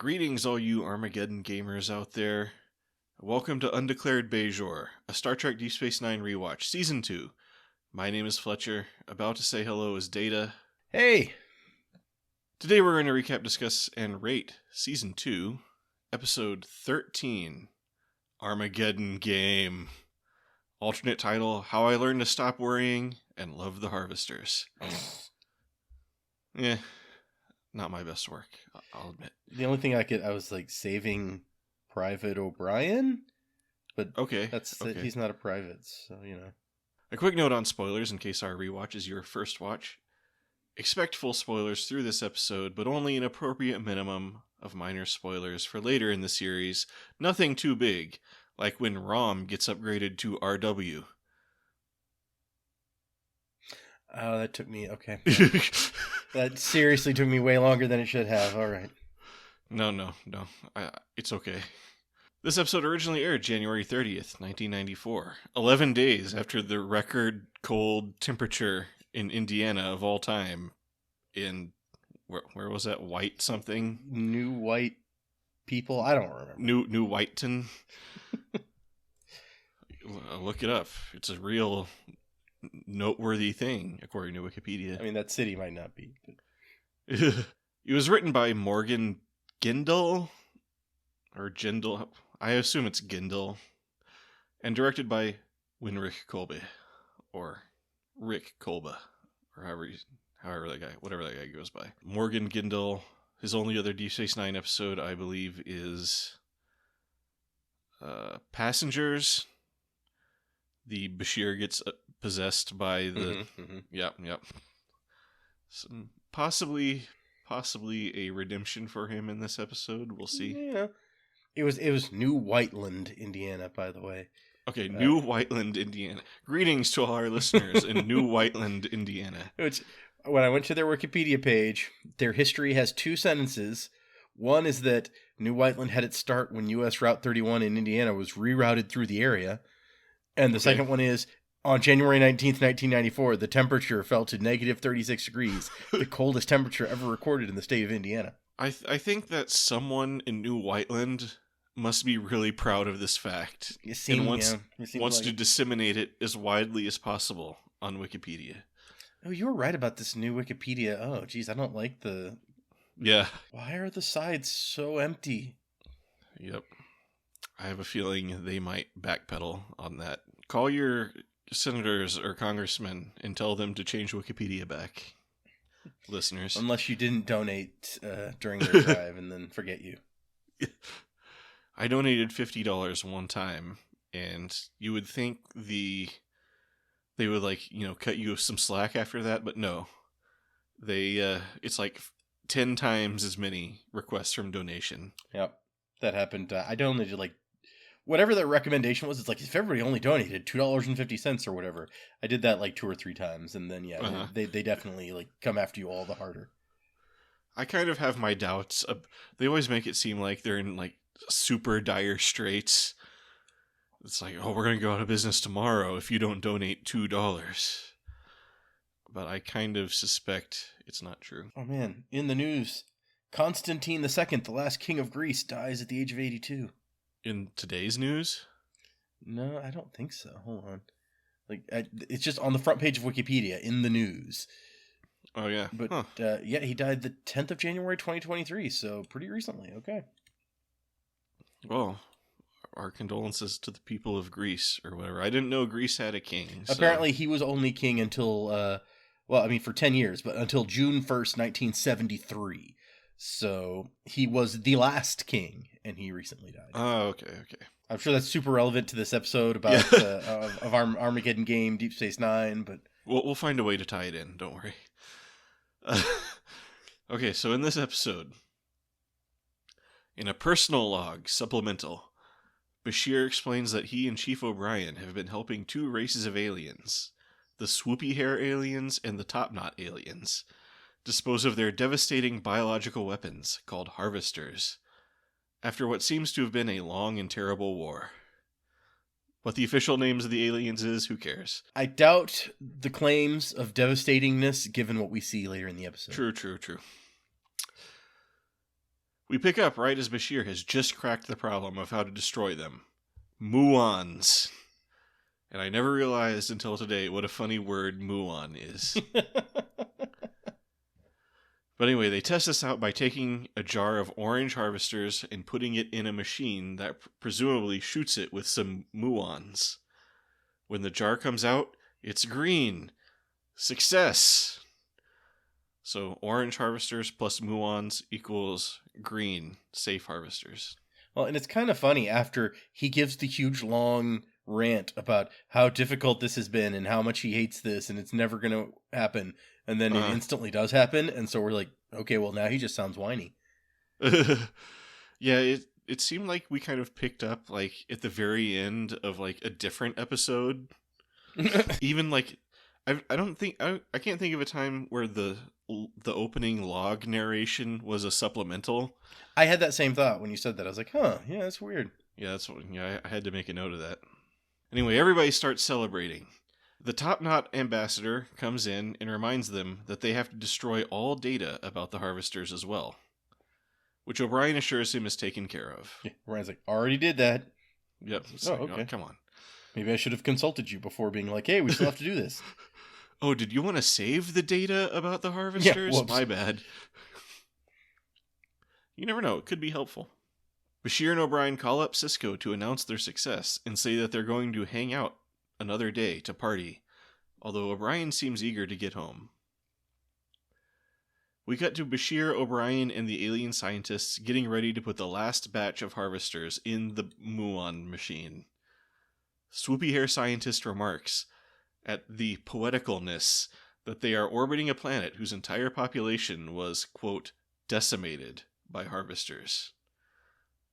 Greetings, all you Armageddon gamers out there. Welcome to Undeclared Bajor, a Star Trek Deep Space Nine rewatch, Season 2. My name is Fletcher. About to say hello is Data. Hey! Today we're going to recap, discuss, and rate Season 2, Episode 13, Armageddon Game. Alternate title, How I Learned to Stop Worrying and Love the Harvesters. Not my best work, I'll admit. The only thing I was like saving Private O'Brien, but Okay. He's not a private, so you know. A quick note on spoilers in case our rewatch is your first watch. Expect full spoilers through this episode, but only an appropriate minimum of minor spoilers for later in the series. Nothing too big, like when Rom gets upgraded to RW. Oh, that took me, okay. That seriously took me way longer than it should have, alright. No. It's okay. This episode originally aired January 30th, 1994. 11 days after the record cold temperature in Indiana of all time. In, where was that? White something? New White People? I don't remember. New Whiteton? Look it up. It's a real noteworthy thing, according to Wikipedia. I mean, that city might not be. But... It was written by Morgan Gindel, or Gindel, I assume it's Gindel, and directed by Winrich Kolbe, or Rick Kolbe, or whatever that guy goes by. Morgan Gindel, his only other Deep Space Nine episode, I believe, is Passengers. The Bashir gets possessed by the... Yep. Possibly a redemption for him in this episode. We'll see. Yeah. It was New Whiteland, Indiana, by the way. Okay, New Whiteland, Indiana. Greetings to all our listeners in New Whiteland, Indiana. Which, when I went to their Wikipedia page, their history has two sentences. One is that New Whiteland had its start when U.S. Route 31 in Indiana was rerouted through the area. And the second one is, on January 19th, 1994, the temperature fell to negative 36 degrees, the coldest temperature ever recorded in the state of Indiana. I think that someone in New Whiteland must be really proud of this fact and wants to disseminate it as widely as possible on Wikipedia. Oh, you were right about this new Wikipedia. Oh, geez, I don't like the... Yeah. Why are the sides so empty? Yep. I have a feeling they might backpedal on that. Call your senators or congressmen and tell them to change Wikipedia back, listeners. Unless you didn't donate during their drive and then forget you. I donated $50 one time, and you would think they would cut you some slack after that, but no. It's like 10 times as many requests from donation. Yep, that happened. I donated whatever the recommendation was. It's like, if everybody only donated $2.50 or whatever. I did that 2 or 3 times, and then they definitely come after you all the harder. I kind of have my doubts. They always make it seem like they're in super dire straits. It's like, oh, we're gonna go out of business tomorrow if you don't donate $2. But I kind of suspect it's not true. Oh man, in the news, Constantine II, the last king of Greece, dies at the age of 82. In today's news? No, I don't think so. Hold on. It's just on the front page of Wikipedia, in the news. Oh, yeah. But, he died the 10th of January, 2023, so pretty recently. Okay. Well, our condolences to the people of Greece, or whatever. I didn't know Greece had a king. So. Apparently, he was only king until, for 10 years, but until June 1st, 1973. So he was the last king, and he recently died. Oh, okay. I'm sure that's super relevant to this episode about of Armageddon game, Deep Space Nine, but we'll find a way to tie it in. Don't worry. Okay, so in this episode, in a personal log supplemental, Bashir explains that he and Chief O'Brien have been helping 2 races of aliens, the swoopy hair aliens and the top knot aliens, dispose of their devastating biological weapons, called harvesters, after what seems to have been a long and terrible war. What the official names of the aliens is, who cares? I doubt the claims of devastatingness given what we see later in the episode. True. We pick up right as Bashir has just cracked the problem of how to destroy them. Muons. And I never realized until today what a funny word muon is. But anyway, they test this out by taking a jar of orange harvesters and putting it in a machine that presumably shoots it with some muons. When the jar comes out, it's green. Success! So orange harvesters plus muons equals green, safe harvesters. Well, and it's kind of funny after he gives the huge long rant about how difficult this has been and how much he hates this and it's never going to happen. And then it instantly does happen. And so we're like, okay, well, now he just sounds whiny. Yeah, it seemed like we kind of picked up like at the very end of like a different episode. Even like, I can't think of a time where the opening log narration was a supplemental. I had that same thought when you said that. I was like, huh, yeah, that's weird. Yeah, I had to make a note of that. Anyway, everybody starts celebrating. The Top Knot ambassador comes in and reminds them that they have to destroy all data about the harvesters as well, which O'Brien assures him is taken care of. Yeah, Ryan's like, already did that. Yep. Okay. Oh, come on. Maybe I should have consulted you before being like, hey, we still have to do this. Oh, did you want to save the data about the harvesters? Yeah, my bad. You never know. It could be helpful. Bashir and O'Brien call up Cisco to announce their success and say that they're going to hang out another day to party, although O'Brien seems eager to get home. We cut to Bashir, O'Brien, and the alien scientists getting ready to put the last batch of harvesters in the muon machine. Swoopy hair scientist remarks at the poeticalness that they are orbiting a planet whose entire population was, quote, decimated by harvesters.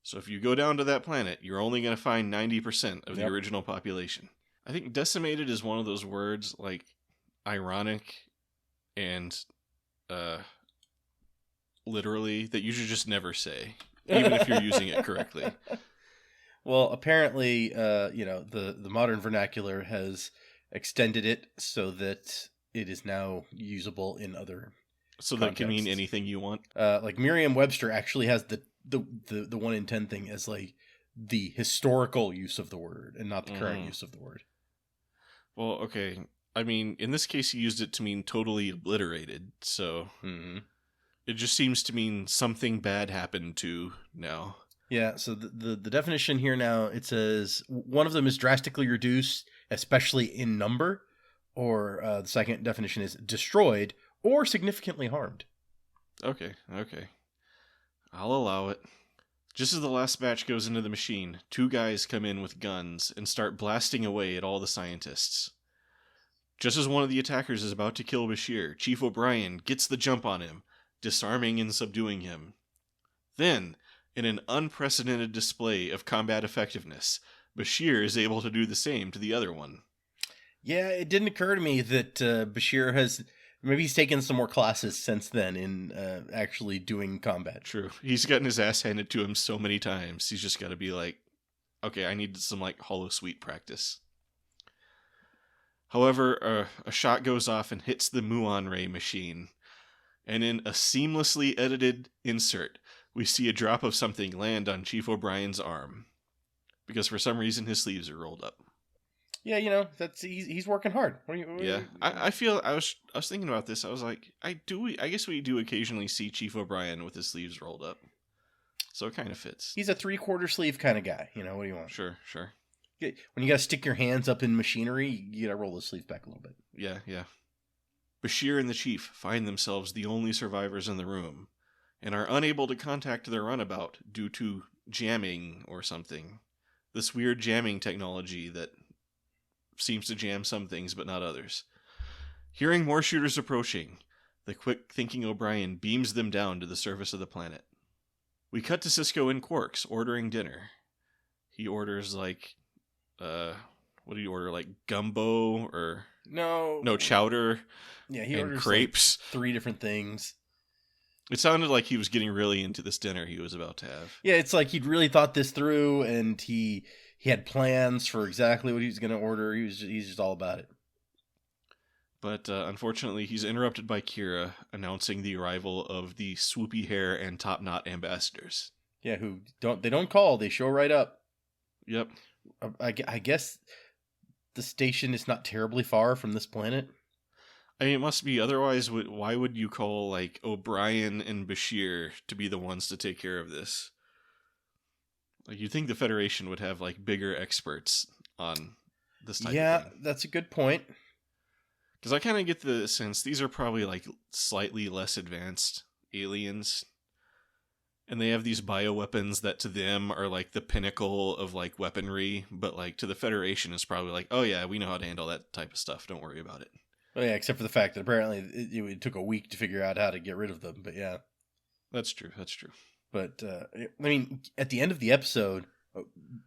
So if you go down to that planet, you're only going to find 90% of the original population. I think decimated is one of those words, like, ironic and literally, that you should just never say, even if you're using it correctly. Well, apparently, the modern vernacular has extended it so that it is now usable in other So contexts. That can mean anything you want? Like Merriam-Webster actually has the 1 in 10 thing as like the historical use of the word and not the current use of the word. Well, okay. I mean, in this case, he used it to mean totally obliterated, so it just seems to mean something bad happened to now. Yeah, so the definition here now, it says one of them is drastically reduced, especially in number, or the second definition is destroyed or significantly harmed. Okay. I'll allow it. Just as the last batch goes into the machine, 2 guys come in with guns and start blasting away at all the scientists. Just as one of the attackers is about to kill Bashir, Chief O'Brien gets the jump on him, disarming and subduing him. Then, in an unprecedented display of combat effectiveness, Bashir is able to do the same to the other one. Yeah, it didn't occur to me that Bashir has... Maybe he's taken some more classes since then in actually doing combat. True. He's gotten his ass handed to him so many times. He's just got to be like, okay, I need some like holosuite practice. However, a shot goes off and hits the muon ray machine. And in a seamlessly edited insert, we see a drop of something land on Chief O'Brien's arm. Because for some reason his sleeves are rolled up. Yeah, that's he's working hard. I feel I was thinking about this. I was like, I guess we do occasionally see Chief O'Brien with his sleeves rolled up, so it kind of fits. He's a 3/4 sleeve kind of guy. What do you want? Sure. When you gotta stick your hands up in machinery, you gotta roll the sleeves back a little bit. Yeah. Bashir and the Chief find themselves the only survivors in the room, and are unable to contact their runabout due to jamming or something. This weird jamming technology that seems to jam some things but not others. Hearing more shooters approaching, the quick-thinking O'Brien beams them down to the surface of the planet. We cut to Cisco in Quarks ordering dinner. He orders like, what did he order? Like gumbo or no chowder? Yeah, he and orders crepes. Like 3 different things. It sounded like he was getting really into this dinner he was about to have. Yeah, it's like he'd really thought this through, and he had plans for exactly what he was going to order. He's just all about it. But unfortunately, he's interrupted by Kira announcing the arrival of the swoopy hair and top knot ambassadors. Yeah, who don't call, they show right up. Yep. I guess the station is not terribly far from this planet. I mean, it must be. Otherwise, why would you call, like, O'Brien and Bashir to be the ones to take care of this? Like, you'd think the Federation would have, like, bigger experts on this type of thing. Yeah, that's a good point. Because I kind of get the sense these are probably, like, slightly less advanced aliens. And they have these bioweapons that to them are, like, the pinnacle of, like, weaponry. But, like, to the Federation is probably like, oh, yeah, we know how to handle that type of stuff. Don't worry about it. Well, yeah, except for the fact that apparently it took a week to figure out how to get rid of them. But yeah. That's true. That's true. But, I mean, at the end of the episode,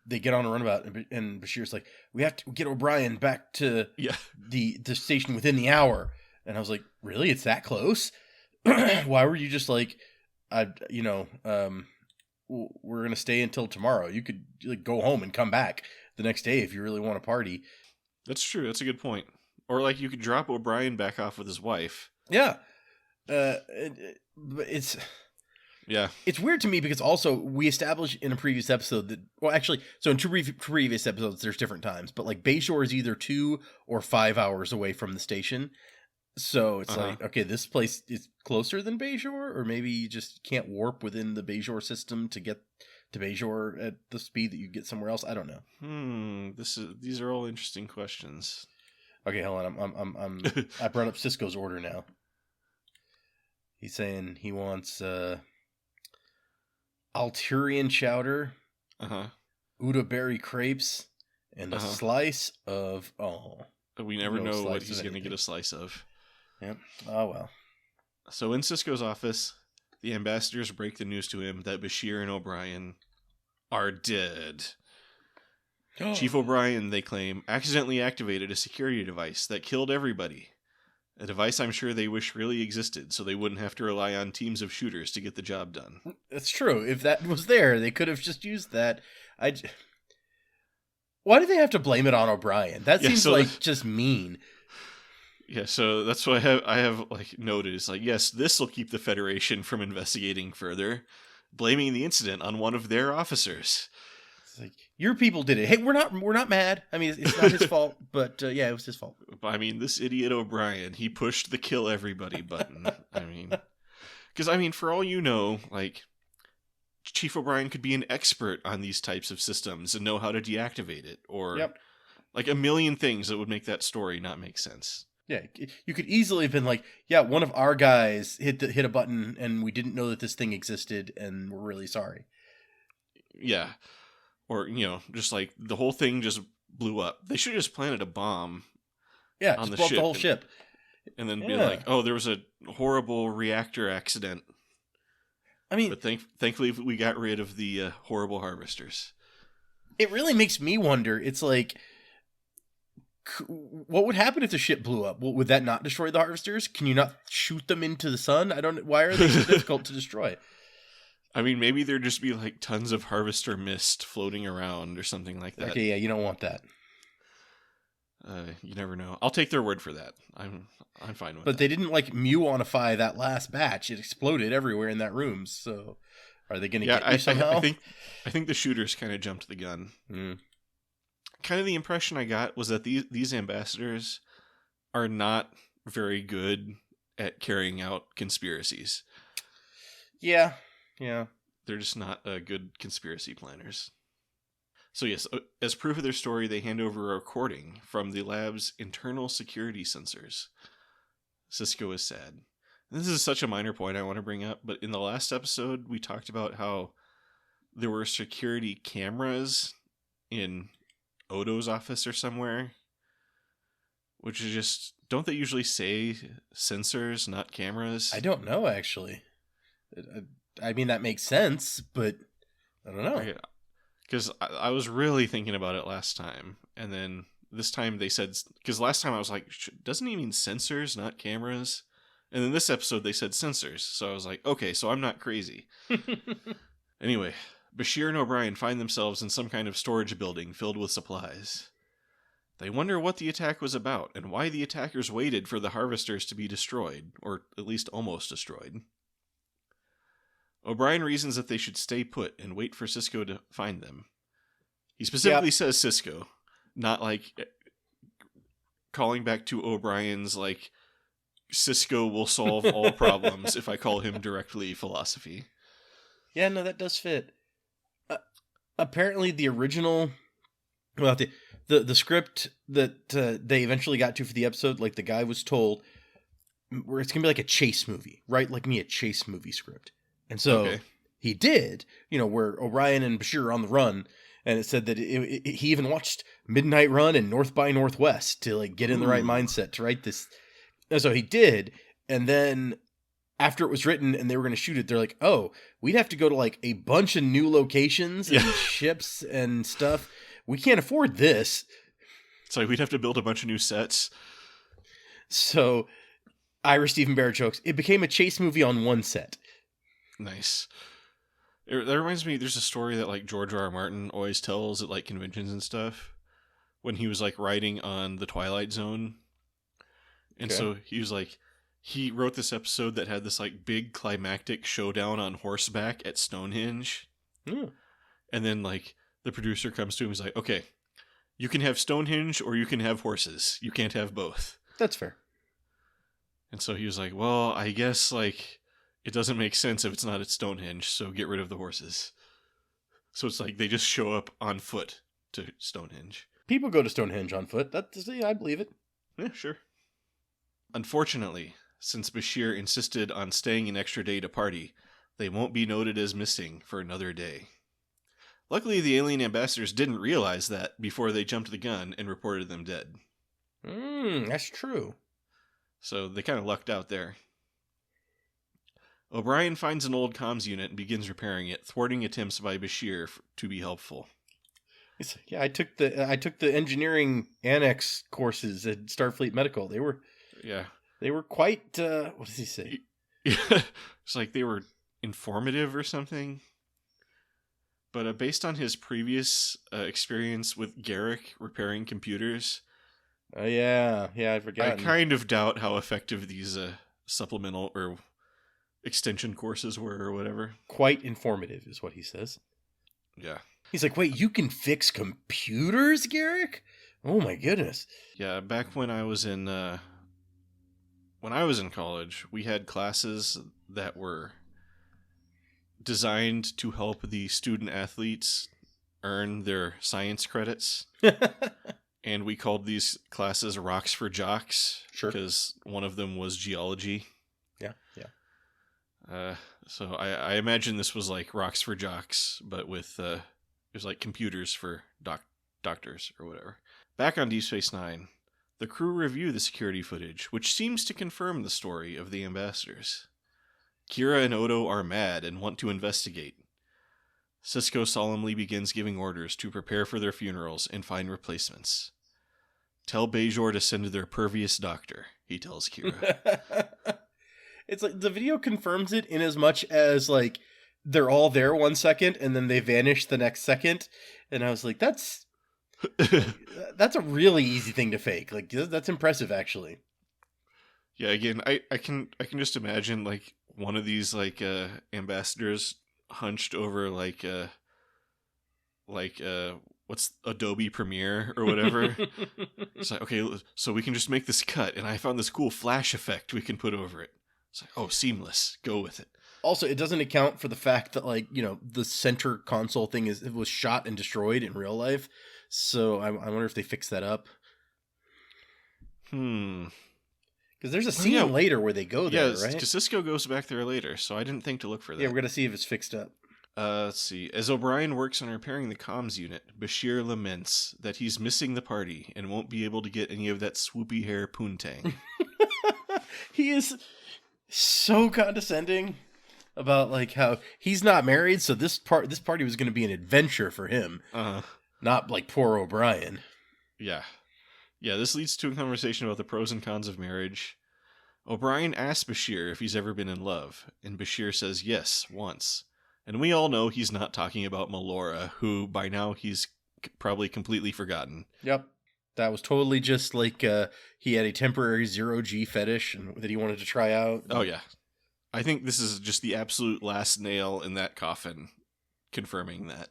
they get on a runabout, and Bashir's like, we have to get O'Brien back to the station within the hour. And I was like, really? It's that close? Why were you just like, we're going to stay until tomorrow. You could like go home and come back the next day if you really want to party. That's true. That's a good point. Or like you could drop O'Brien back off with his wife. Yeah. But it's weird to me because also we established in a previous episode that, well, actually, so in two previous episodes, there's different times, but like Bajor is either 2 or 5 hours away from the station. So it's like, okay, this place is closer than Bajor, or maybe you just can't warp within the Bajor system to get to Bajor at the speed that you get somewhere else. I don't know. These are all interesting questions. Okay, hold on. I brought up Cisco's order now. He's saying he wants Alturian chowder, Uda berry crepes, and a slice of we never know what he's going to get a slice of. Yep. Oh well. So in Cisco's office, the ambassadors break the news to him that Bashir and O'Brien are dead. Chief O'Brien, they claim, accidentally activated a security device that killed everybody. A device I'm sure they wish really existed, so they wouldn't have to rely on teams of shooters to get the job done. That's true. If that was there, they could have just used that. Why do they have to blame it on O'Brien? That seems just mean. Yeah, so that's what I have like noted. It's like, yes, this will keep the Federation from investigating further, blaming the incident on one of their officers. It's like, your people did it. Hey, we're not mad. I mean, it's not his fault, but yeah, it was his fault. I mean, this idiot O'Brien, he pushed the kill everybody button. I mean, because I mean, for all you know, like Chief O'Brien could be an expert on these types of systems and know how to deactivate it, or like a million things that would make that story not make sense. Yeah, you could easily have been like, yeah, one of our guys hit a button and we didn't know that this thing existed and we're really sorry. Yeah. Or, just like the whole thing just blew up. They should have just planted a bomb on the ship. The whole ship. And then be like, oh, there was a horrible reactor accident. I mean, but thankfully we got rid of the horrible harvesters. It really makes me wonder. It's like, what would happen if the ship blew up? Would that not destroy the harvesters? Can you not shoot them into the sun? Why are they so difficult to destroy? I mean, maybe there'd just be like tons of harvester mist floating around or something like that. Okay, yeah, you don't want that. You never know. I'll take their word for that. I'm fine with that. But they didn't like muonify that last batch. It exploded everywhere in that room. So are they going to get you somehow? I think the shooters kind of jumped the gun. Kind of the impression I got was that these ambassadors are not very good at carrying out conspiracies. Yeah. They're just not good conspiracy planners. So yes, as proof of their story, they hand over a recording from the lab's internal security sensors. Cisco is sad. And this is such a minor point I want to bring up, but in the last episode, we talked about how there were security cameras in Odo's office or somewhere, which is just, don't they usually say sensors, not cameras? I don't know, actually. I mean, that makes sense, but I don't know. Because I was really thinking about it last time, and then this time they said, because last time I was like, doesn't he mean sensors, not cameras? And then this episode they said sensors, so I was like, okay, so I'm not crazy. Anyway, Bashir and O'Brien find themselves in some kind of storage building filled with supplies. They wonder what the attack was about and why the attackers waited for the harvesters to be destroyed, or at least almost destroyed. O'Brien reasons that they should stay put and wait for Sisko to find them. He specifically says Sisko, not like calling back to O'Brien's like Sisko will solve all problems if I call him directly philosophy. Yeah, no, that does fit. Apparently the original, well, the script that they eventually got to for the episode, like the guy was told, where it's going to be like a chase movie, write like me a chase movie script. And so he did, where Orion and Bashir are on the run, and it said that he even watched Midnight Run and North by Northwest to like get in the right mindset to write this. And so he did, and then after it was written and they were going to shoot it, they're like, oh, we'd have to go to like a bunch of new locations and ships and stuff. We can't afford this. So we'd have to build a bunch of new sets. So Ira Stephen Barrett jokes, it became a chase movie on one set. Nice. That reminds me, there's a story that like George R.R. Martin always tells at like conventions and stuff when he was like writing on The Twilight Zone. And so he was like, he wrote this episode that had this like big climactic showdown on horseback at Stonehenge. And then like the producer comes to him and is like, okay, you can have Stonehenge or you can have horses. You can't have both. That's fair. And so he was like, well, I guess like it doesn't make sense if it's not at Stonehenge, so get rid of the horses. So it's like they just show up on foot to Stonehenge. People go to Stonehenge on foot. I believe it. Yeah, sure. Unfortunately, since Bashir insisted on staying an extra day to party, they won't be noted as missing for another day. Luckily, the alien ambassadors didn't realize that before they jumped the gun and reported them dead. That's true. So they kind of lucked out there. O'Brien finds an old comms unit and begins repairing it, thwarting attempts by Bashir to be helpful. Yeah, I took the engineering annex courses at Starfleet Medical. They were quite. What does he say? It's like they were informative or something. But based on his previous experience with Garrick repairing computers, I forgot. I kind of doubt how effective these supplemental or extension courses were or whatever. Quite informative is what he says. Yeah. He's like, wait, you can fix computers, Garrick? Oh my goodness. Yeah, back when I was in college, we had classes that were designed to help the student athletes earn their science credits. And we called these classes Rocks for Jocks. Sure. Because one of them was geology. Yeah. So I imagine this was like Rocks for Jocks, but with it was like computers for doctors or whatever. Back on Deep Space Nine, the crew review the security footage, which seems to confirm the story of the ambassadors. Kira and Odo are mad and want to investigate. Sisko solemnly begins giving orders to prepare for their funerals and find replacements. Tell Bajor to send their pervious doctor, he tells Kira. It's like the video confirms it in as much as like they're all there 1 second and then they vanish the next second. And I was like, that's a really easy thing to fake. Like that's impressive, actually. Yeah, again, I can just imagine like one of these like ambassadors hunched over like what's Adobe Premiere or whatever. It's like, okay, so we can just make this cut, and I found this cool flash effect we can put over it. It's like, oh, seamless. Go with it. Also, it doesn't account for the fact that like, the center console thing was shot and destroyed in real life. So I wonder if they fixed that up. Because there's a scene later where they go there, right? Because Sisko goes back there later, so I didn't think to look for that. Yeah, we're going to see if it's fixed up. Let's see. As O'Brien works on repairing the comms unit, Bashir laments that he's missing the party and won't be able to get any of that swoopy hair poontang. He is so condescending about like how he's not married, so this party was going to be an adventure for him. Not like poor O'Brien. Yeah, this leads to a conversation about the pros and cons of marriage. O'Brien asks Bashir if he's ever been in love, and Bashir says yes, once. And we all know he's not talking about Melora, who by now he's probably completely forgotten. Yep. That was totally just like he had a temporary 0G fetish and that he wanted to try out. Oh, yeah. I think this is just the absolute last nail in that coffin, confirming that.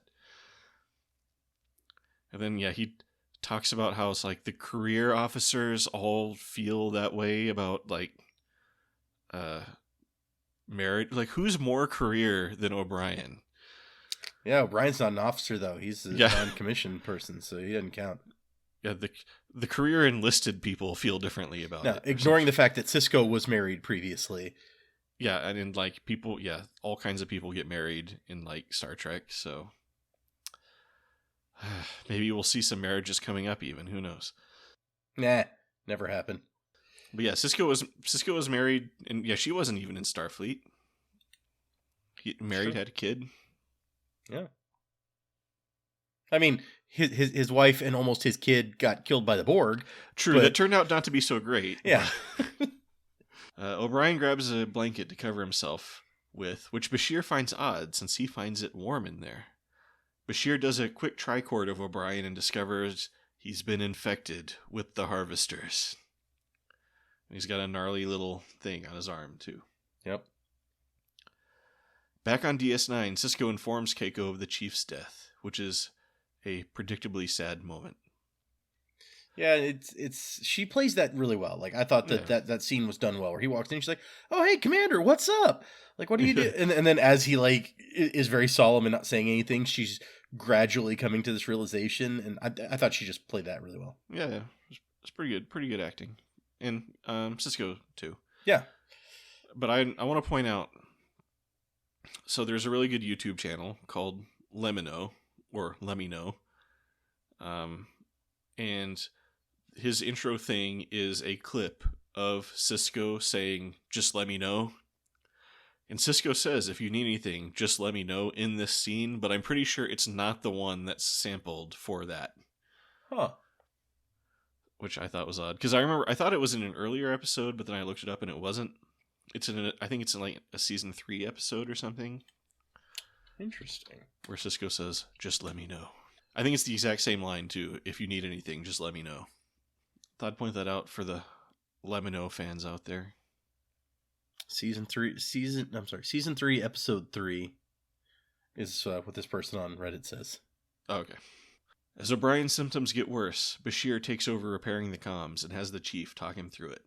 And then, yeah, he talks about how it's like the career officers all feel that way about, like, marriage. Like, who's more career than O'Brien? Yeah, O'Brien's not an officer, though. He's a Yeah. non-commissioned person, so he doesn't count. Yeah, the career enlisted people feel differently about No, it. ignoring the fact that Cisco was married previously. Yeah, and in, like, people, yeah, all kinds of people get married in, like, Star Trek, so maybe we'll see some marriages coming up even, who knows. Nah, never happened. But yeah, Cisco was married, and yeah, she wasn't even in Starfleet. He married, had a kid. Yeah. I mean, his wife and almost his kid got killed by the Borg. True, but that turned out not to be so great. Yeah. O'Brien grabs a blanket to cover himself with, which Bashir finds odd since he finds it warm in there. Bashir does a quick tricord of O'Brien and discovers he's been infected with the Harvesters. And he's got a gnarly little thing on his arm, too. Yep. Back on DS9, Cisco informs Keiko of the Chief's death, which is a predictably sad moment. Yeah, it's she plays that really well. Like, I thought that scene was done well, where he walks in, she's like, "Oh, hey, Commander, what's up? Like, what do you do?" And then as he, like, is very solemn and not saying anything, she's gradually coming to this realization, and I thought she just played that really well. Yeah, it's pretty good acting. And Cisco, too. Yeah. But I want to point out, so there's a really good YouTube channel called Lemino, or Lemino, and his intro thing is a clip of Cisco saying, "Just let me know." And Cisco says, "If you need anything, just let me know," in this scene, but I'm pretty sure it's not the one that's sampled for that. Huh. Which I thought was odd. Because I thought it was in an earlier episode, but then I looked it up and it wasn't. I think it's in like a season 3 episode or something. Interesting. Where Cisco says, "Just let me know." I think it's the exact same line too. "If you need anything, just let me know." Thought I'd point that out for the Lemino fans out there. Season 3, episode 3 is what this person on Reddit says. Okay. As O'Brien's symptoms get worse, Bashir takes over repairing the comms and has the chief talk him through it.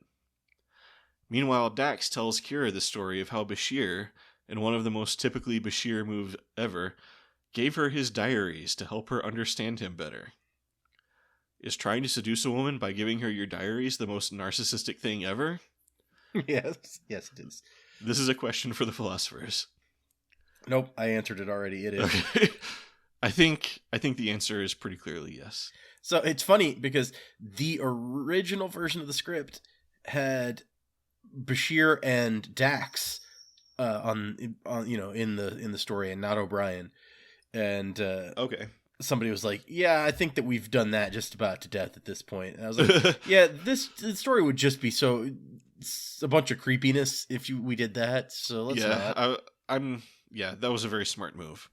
Meanwhile, Dax tells Kira the story of how Bashir, in one of the most typically Bashir moves ever, gave her his diaries to help her understand him better. Is trying to seduce a woman by giving her your diaries the most narcissistic thing ever? Yes, it is. This is a question for the philosophers. Nope, I answered it already. It is. Okay. I think the answer is pretty clearly yes. So it's funny because the original version of the script had Bashir and Dax on in the story, and not O'Brien. And okay, somebody was like, "Yeah, I think that we've done that just about to death at this point." And I was like, "Yeah, the story would just be a bunch of creepiness if we did that. So let's not." That was a very smart move.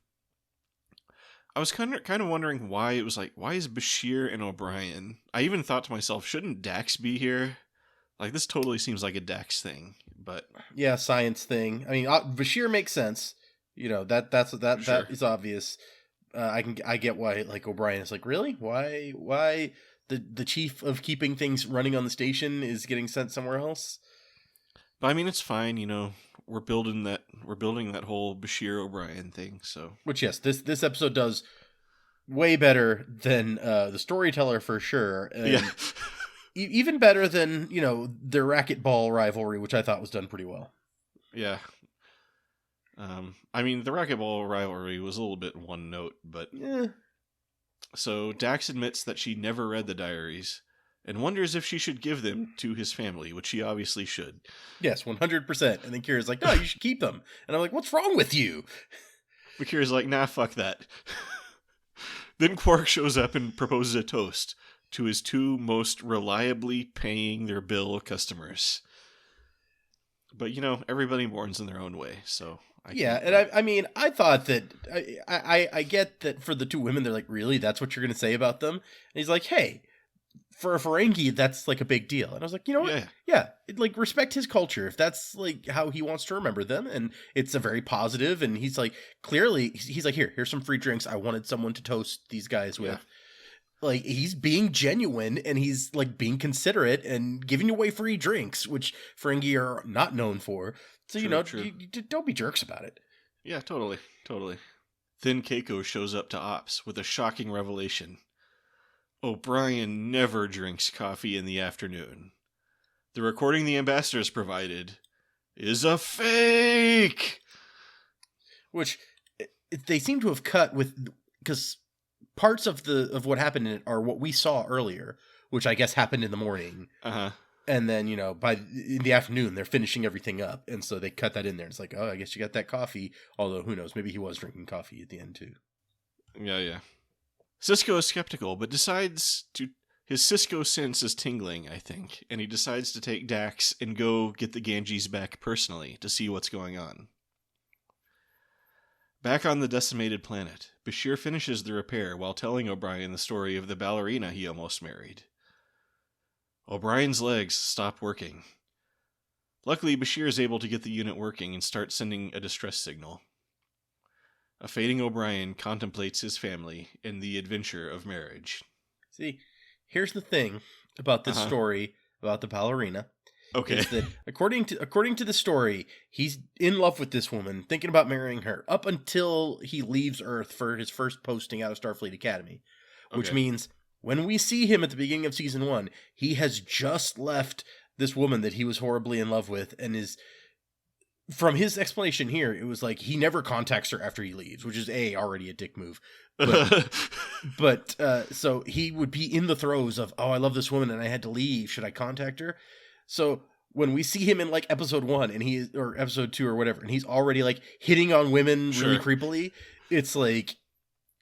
I was kind of wondering why it was like, why is Bashir and O'Brien? I even thought to myself, shouldn't Dax be here? Like, this totally seems like a Dax thing, but yeah, science thing. I mean, Bashir makes sense. You know, that is obvious. I get why, like, O'Brien is like, really? Why the chief of keeping things running on the station is getting sent somewhere else? But I mean, it's fine. You know, we're building that whole Bashir O'Brien thing. So, which, yes, this episode does way better than the Storyteller for sure. And yeah. Even better than, their racquetball rivalry, which I thought was done pretty well. Yeah. I mean, the racquetball rivalry was a little bit one note, but yeah. So Dax admits that she never read the diaries and wonders if she should give them to his family, which she obviously should. Yes, 100%. And then Kira's like, "No, you should keep them." And I'm like, "What's wrong with you?" But Kira's like, "Nah, fuck that." Then Quark shows up and proposes a toast to his 2 most reliably paying their bill customers. But, everybody mourns in their own way, so... I mean, I thought that I get that for the 2 women, they're like, "Really? That's what you're going to say about them?" And he's like, "Hey, for a Ferengi, that's like a big deal. And I was like, you know what? Yeah, like respect his culture if that's like how he wants to remember them, and it's a very positive. And he's like, clearly, he's like, here's some free drinks. I wanted someone to toast these guys with. Yeah. Like, he's being genuine, and he's like being considerate and giving away free drinks, which Ferengi are not known for. So True. you don't be jerks about it. Yeah, totally. Thin Keiko shows up to Ops with a shocking revelation. O'Brien never drinks coffee in the afternoon. The recording the ambassadors provided is a fake! Which they seem to have cut with, because parts of what happened in it are what we saw earlier, which I guess happened in the morning. Uh-huh. And then, in the afternoon, they're finishing everything up. And so they cut that in there. It's like, oh, I guess you got that coffee. Although, who knows? Maybe he was drinking coffee at the end, too. Yeah. Sisko is skeptical, but his Sisko sense is tingling, I think, and he decides to take Dax and go get the Ganges back personally to see what's going on. Back on the decimated planet, Bashir finishes the repair while telling O'Brien the story of the ballerina he almost married. O'Brien's legs stop working. Luckily, Bashir is able to get the unit working and start sending a distress signal. A fading O'Brien contemplates his family and the adventure of marriage. See, here's the thing about this story about the ballerina. Okay. Is that according to the story, he's in love with this woman, thinking about marrying her, up until he leaves Earth for his first posting out of Starfleet Academy. Which means when we see him at the beginning of season 1, he has just left this woman that he was horribly in love with, and is, from his explanation here, it was like he never contacts her after he leaves, which is already a dick move. But so he would be in the throes of, oh, I love this woman and I had to leave. Should I contact her? So when we see him in like episode 1 or episode 2 or whatever, and he's already like hitting on women really creepily, it's like,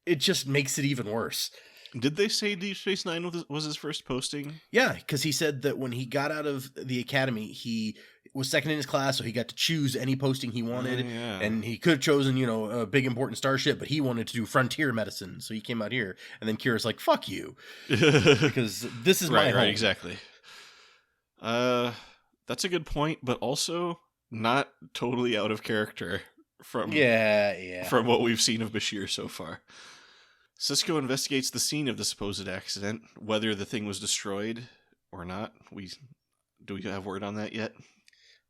it just makes it even worse. Did they say Deep Space Nine was his first posting? Yeah, because he said that when he got out of the academy, he was second in his class, so he got to choose any posting he wanted. And he could have chosen, a big important starship, but he wanted to do frontier medicine, so he came out here. And then Kira's like, fuck you. Because this is my home. Right, exactly. That's a good point, but also not totally out of character from what we've seen of Bashir so far. Sisko investigates the scene of the supposed accident, whether the thing was destroyed or not. Do we have word on that yet?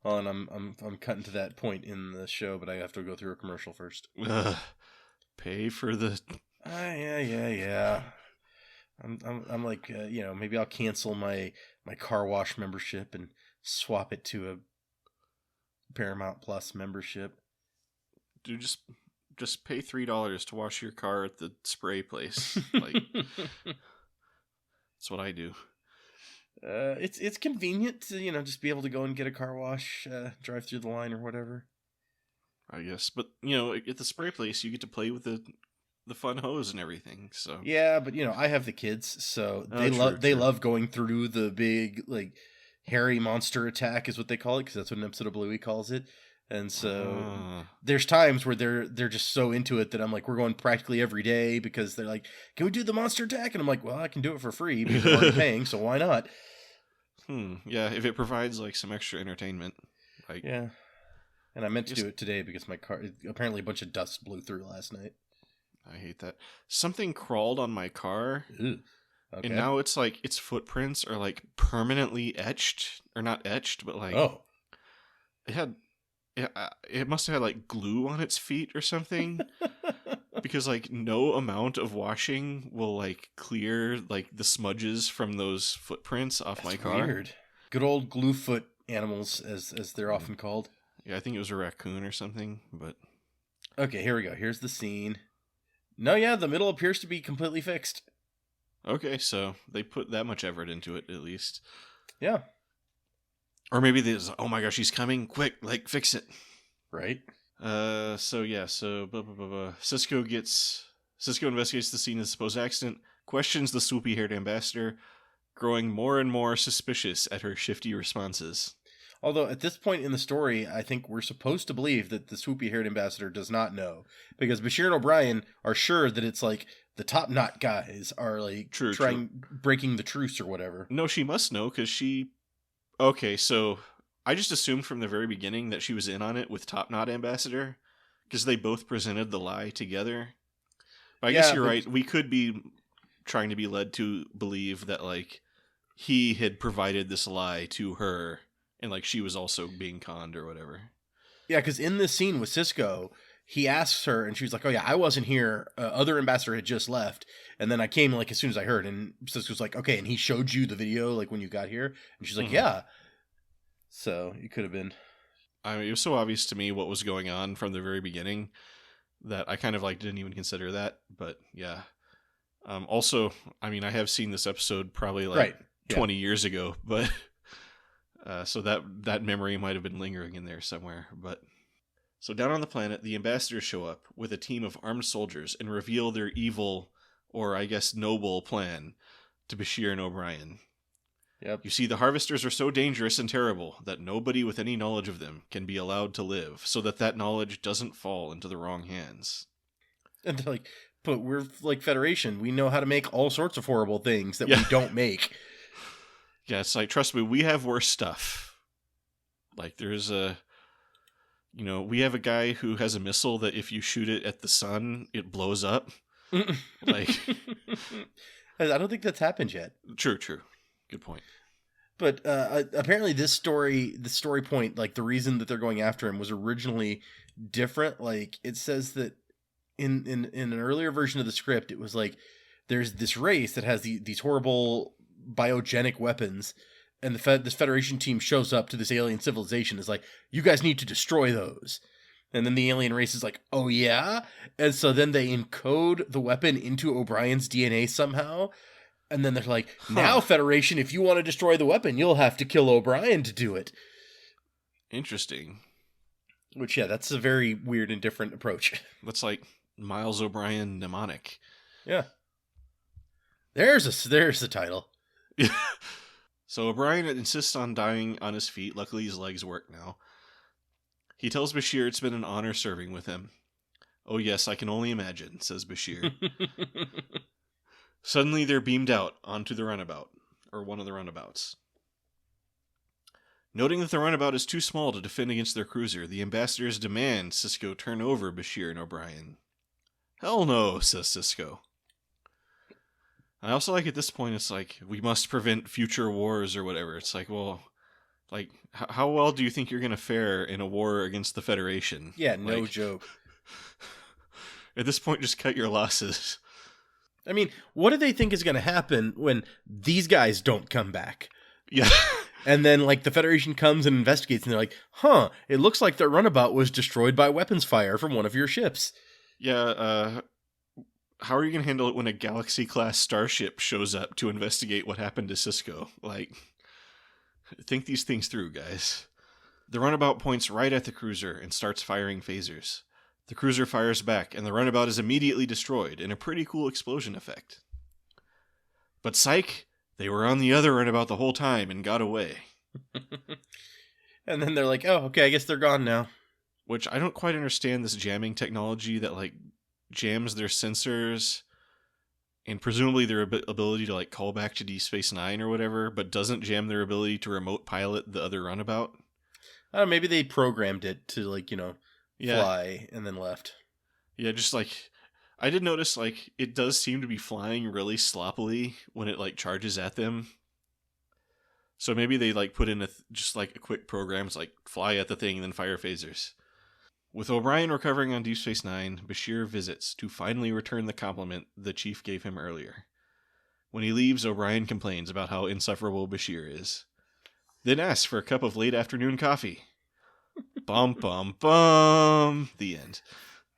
Well, and I'm cutting to that point in the show, but I have to go through a commercial first. Pay for the. Yeah. I'm like, maybe I'll cancel my car wash membership and swap it to a Paramount Plus membership. Dude, just pay $3 to wash your car at the spray place. Like, that's what I do. It's convenient to just be able to go and get a car wash, drive through the line or whatever. I guess, but at the spray place you get to play with the fun hose and everything. So yeah, but I have the kids, so they love going through the big like hairy monster attack is what they call it, because that's what an episode of Bluey calls it. And so there's times where they're just so into it that I'm like, we're going practically every day, because they're like, can we do the monster attack? And I'm like, well, I can do it for free because I'm already paying, so why not? Yeah, if it provides like some extra entertainment. Like, yeah. And I meant to do it today because my car, apparently a bunch of dust blew through last night. I hate that. Something crawled on my car. Ooh. Okay. And now it's like its footprints are like permanently etched, or not etched, but like it must have had like glue on its feet or something. Because like no amount of washing will like clear like the smudges from those footprints off my car. Weird. Good old glue foot animals, as they're often called. Yeah, I think it was a raccoon or something, but okay, here we go. Here's the scene. No, yeah, the middle appears to be completely fixed. Okay, so they put that much effort into it, at least. Yeah. Or maybe there's, oh my gosh, he's coming, quick, like, fix it. Right. Sisko investigates the scene of the supposed accident, questions the swoopy-haired ambassador, growing more and more suspicious at her shifty responses. Although at this point in the story, I think we're supposed to believe that the swoopy-haired ambassador does not know, because Bashir and O'Brien are sure that it's like the top knot guys are like True. breaking the truce or whatever. No, she must know because she. Okay, so I just assumed from the very beginning that she was in on it with Top Knot Ambassador because they both presented the lie together. But I guess you're right. We could be trying to be led to believe that like he had provided this lie to her and like she was also being conned or whatever. Yeah, because in this scene with Cisco, he asks her and she's like, oh yeah, I wasn't here. Other ambassador had just left. And then I came like as soon as I heard, and Cisco's like, okay, and he showed you the video like when you got here? And she's like, yeah. So it could have been. I mean, it was so obvious to me what was going on from the very beginning that I kind of like didn't even consider that. But yeah. Also, I mean, I have seen this episode probably like 20 years ago, but so that memory might have been lingering in there somewhere. But so down on the planet, the ambassadors show up with a team of armed soldiers and reveal their evil, or I guess noble, plan to Bashir and O'Brien. Yep. You see, the harvesters are so dangerous and terrible that nobody with any knowledge of them can be allowed to live, so that knowledge doesn't fall into the wrong hands. And they're like, but we're like Federation. We know how to make all sorts of horrible things that we don't make. Yeah, it's like, trust me, we have worse stuff. Like, there's we have a guy who has a missile that if you shoot it at the sun, it blows up. Like, I don't think that's happened yet. True. Good point. But apparently this story point, like the reason that they're going after him was originally different. Like it says that in an earlier version of the script, it was like there's this race that has these horrible biogenic weapons, and this Federation team shows up to this alien civilization. Is like, you guys need to destroy those. And then the alien race is like, oh yeah? And so then they encode the weapon into O'Brien's DNA somehow. And then they're like, now Federation, if you want to destroy the weapon, you'll have to kill O'Brien to do it. Interesting. Which, yeah, that's a very weird and different approach. That's like Miles O'Brien mnemonic. Yeah. There's the title. So O'Brien insists on dying on his feet. Luckily, his legs work now. He tells Bashir it's been an honor serving with him. Oh yes, I can only imagine, says Bashir. Suddenly, they're beamed out onto the runabout, or one of the runabouts. Noting that the runabout is too small to defend against their cruiser, the ambassadors demand Cisco turn over Bashir and O'Brien. Hell no, says Cisco. I also like at this point, it's like, we must prevent future wars or whatever. It's like, well, like, how well do you think you're going to fare in a war against the Federation? Yeah, no joke. At this point, just cut your losses. I mean, what do they think is going to happen when these guys don't come back? Yeah. And then, like, the Federation comes and investigates, and they're like, it looks like the runabout was destroyed by weapons fire from one of your ships. Yeah, how are you going to handle it when a Galaxy-class starship shows up to investigate what happened to Cisco? Like, think these things through, guys. The runabout points right at the cruiser and starts firing phasers. The cruiser fires back, and the runabout is immediately destroyed in a pretty cool explosion effect. But psych, they were on the other runabout the whole time and got away. And then they're like, oh, okay, I guess they're gone now. Which I don't quite understand, this jamming technology that, like, jams their sensors and presumably their ability to, like, call back to Deep Space Nine or whatever, but doesn't jam their ability to remote pilot the other runabout. I don't know, maybe they programmed it to, like, fly and then left. Yeah, just, like, I did notice, like, it does seem to be flying really sloppily when it, like, charges at them. So maybe they, like, put in just, like, a quick program. It's like, fly at the thing and then fire phasers. With O'Brien recovering on Deep Space Nine, Bashir visits to finally return the compliment the chief gave him earlier. When he leaves, O'Brien complains about how insufferable Bashir is. Then asks for a cup of late afternoon coffee. Bum, bum, bum. The end.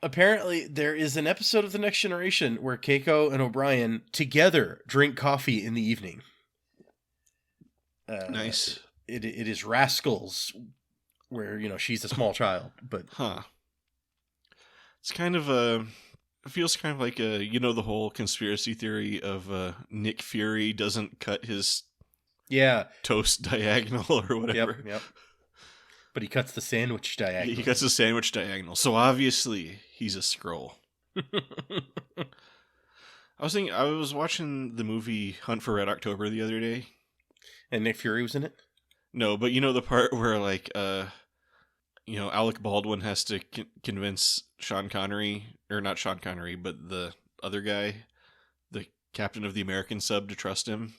Apparently, there is an episode of The Next Generation where Keiko and O'Brien together drink coffee in the evening. Nice. It is Rascals, where, she's a small child, but... It's kind of it feels kind of like the whole conspiracy theory of Nick Fury doesn't cut his toast diagonal or whatever. Yep. But he cuts the sandwich diagonal. He cuts the sandwich diagonal. So obviously he's a Skrull. I was watching the movie Hunt for Red October the other day. And Nick Fury was in it? No, but you know the part where like Alec Baldwin has to convince Sean Connery, or not Sean Connery, but the other guy, the captain of the American sub, to trust him.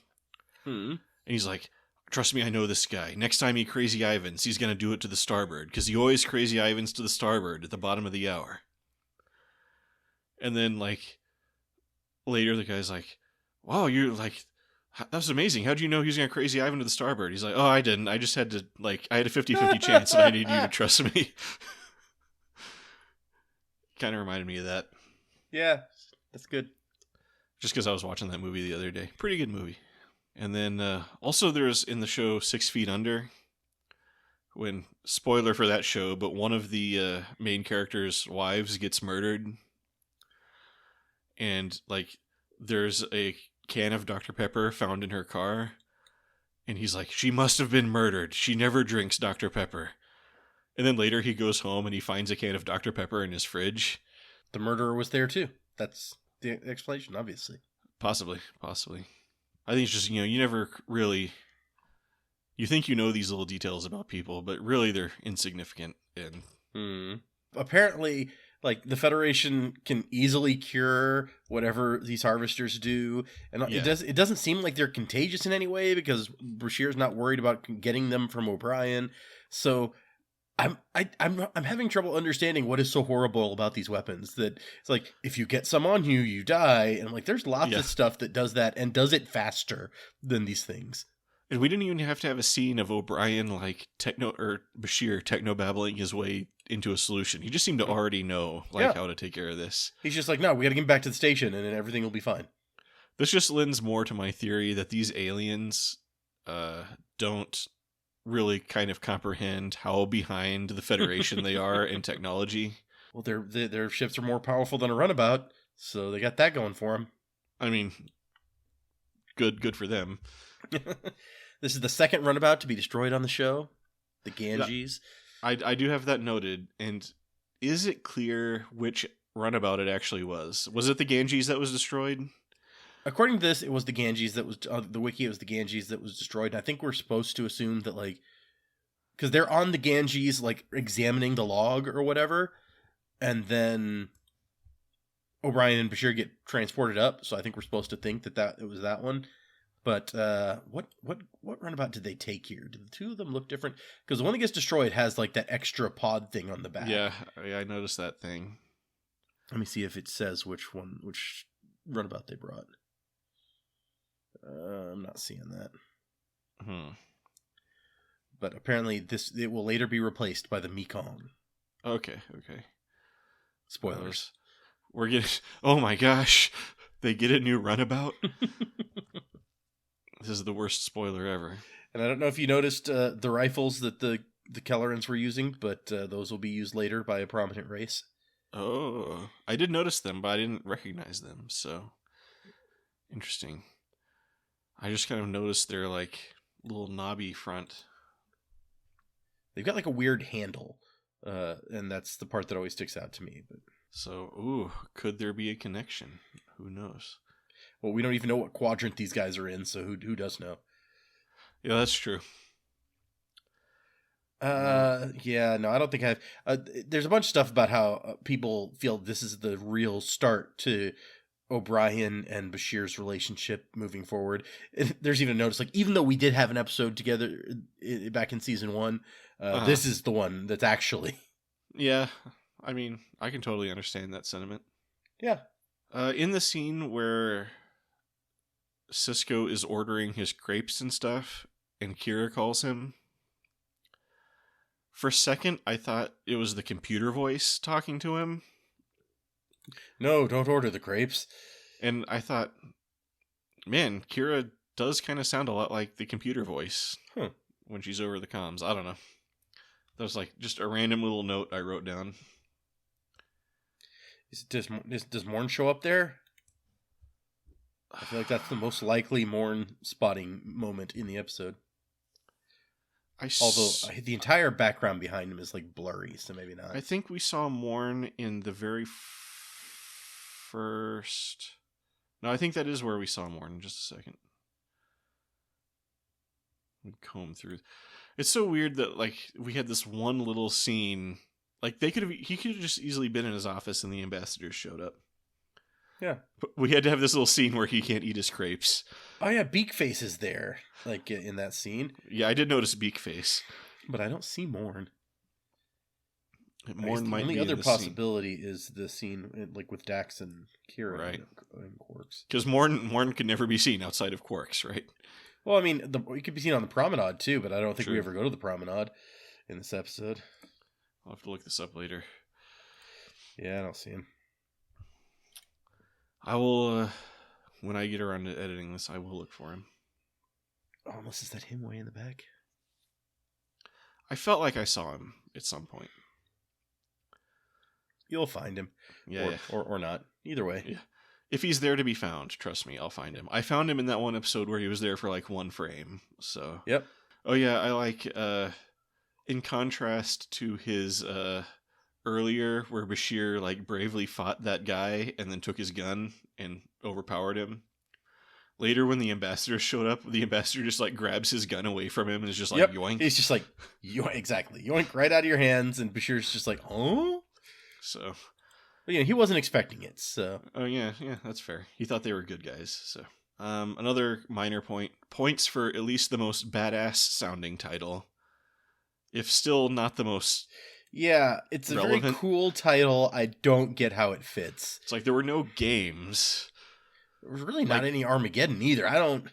And he's like, trust me, I know this guy. Next time he Crazy Ivans, he's going to do it to the starboard, because he always Crazy Ivans to the starboard at the bottom of the hour. And then, like, later the guy's like, wow, you're like, that was amazing. How'd you know he was going to Crazy Ivan to the starboard? He's like, oh, I didn't. I just had to, like, I had a 50-50 chance, and I need you to trust me. Kind of reminded me of that. Yeah, that's good. Just because I was watching that movie the other day. Pretty good movie. And then also there's in the show 6 Feet Under, when, spoiler for that show, but one of the main character's wives gets murdered. And, like, there's a can of Dr. Pepper found in her car. And he's like, she must have been murdered. She never drinks Dr. Pepper. And then later he goes home and he finds a can of Dr. Pepper in his fridge. The murderer was there too. That's the explanation, obviously. Possibly. I think it's just, you never really... You think you know these little details about people, but really they're insignificant. And apparently, like, the Federation can easily cure whatever these harvesters do, and it doesn't seem like they're contagious in any way, because Bashir's not worried about getting them from O'Brien. So I'm having trouble understanding what is so horrible about these weapons, that it's like, if you get some on you, you die. And I'm like, there's lots of stuff that does that and does it faster than these things. And we didn't even have to have a scene of O'Brien, like, Bashir techno-babbling his way into a solution. He just seemed to already know, how to take care of this. He's just like, no, we got to get him back to the station and then everything will be fine. This just lends more to my theory that these aliens don't really kind of comprehend how behind the Federation they are in technology. Well, their ships are more powerful than a runabout, so they got that going for them. I mean, good for them. This is the second runabout to be destroyed on the show, the Ganges. I do have that noted. And is it clear which runabout it actually was? Was it the Ganges that was destroyed? According to this, it was the Ganges that was the wiki. It was the Ganges that was destroyed. And I think we're supposed to assume that, like, because they're on the Ganges, like, examining the log or whatever, and then O'Brien and Bashir get transported up. So I think we're supposed to think that it was that one. But what runabout did they take here? Did the two of them look different? Because the one that gets destroyed has, like, that extra pod thing on the back. Yeah, I noticed that thing. Let me see if it says which runabout they brought. I'm not seeing that. But apparently it will later be replaced by the Mekong. Okay. Spoilers. We're getting... Oh my gosh! They get a new runabout? This is the worst spoiler ever. And I don't know if you noticed the rifles that the Kellerans were using, but those will be used later by a prominent race. Oh, I did notice them, but I didn't recognize them, so... Interesting. I just kind of noticed their, like, little knobby front. They've got, like, a weird handle, and that's the part that always sticks out to me. But so, could there be a connection? Who knows? Well, we don't even know what quadrant these guys are in, so who does know? Yeah, that's true. Yeah, no, I don't think there's a bunch of stuff about how people feel this is the real start to O'Brien and Bashir's relationship moving forward. There's even a notice, like, even though we did have an episode together back in season 1, this is the one that's actually... Yeah, I mean, I can totally understand that sentiment. Yeah. In the scene where Cisco is ordering his crepes and stuff, and Kira calls him, for a second, I thought it was the computer voice talking to him. No, don't order the crepes. And I thought, man, Kira does kind of sound a lot like the computer voice when she's over the comms. I don't know. That was like just a random little note I wrote down. Does Morn show up there? I feel like that's the most likely Morn spotting moment in the episode. Although the entire background behind him is like blurry, so maybe not. I think we saw Morn in the very first. No, I think that is where we saw Morn. Just a second. We comb through. It's so weird that like we had this one little scene. Like he could have just easily been in his office and the ambassadors showed up. Yeah. But we had to have this little scene where he can't eat his crepes. Oh yeah, Beakface is there, like in that scene. Yeah, I did notice Beakface. But I don't see Morn. Morn might be the only other in possibility is the scene like with Dax and Kira, right? And Quarks. Because Morn could never be seen outside of Quarks, right? Well, I mean, he could be seen on the promenade too, but I don't think True. we ever go to the promenade in this episode. I'll have to look this up later. Yeah, I don't see him. I will, when I get around to editing this, I will look for him. Oh, unless is that him way in the back? I felt like I saw him at some point. You'll find him. Yeah. Or not. Either way. Yeah. If he's there to be found, trust me, I'll find him. I found him in that one episode where he was there for like one frame. So. Yep. Oh yeah, I like, in contrast to his, earlier where Bashir like bravely fought that guy and then took his gun and overpowered him. Later when the ambassador showed up, the ambassador just like grabs his gun away from him and is just like, yoink. He's just like, yoink, exactly. Yoink right out of your hands, and Bashir's just like, huh? So. But he wasn't expecting it, so. Oh yeah, that's fair. He thought they were good guys, so. Another minor points for at least the most badass sounding title. If still not the most yeah, it's a relevant. Very cool title. I don't get how it fits. It's like there were no games. There was really not any Armageddon either. I don't.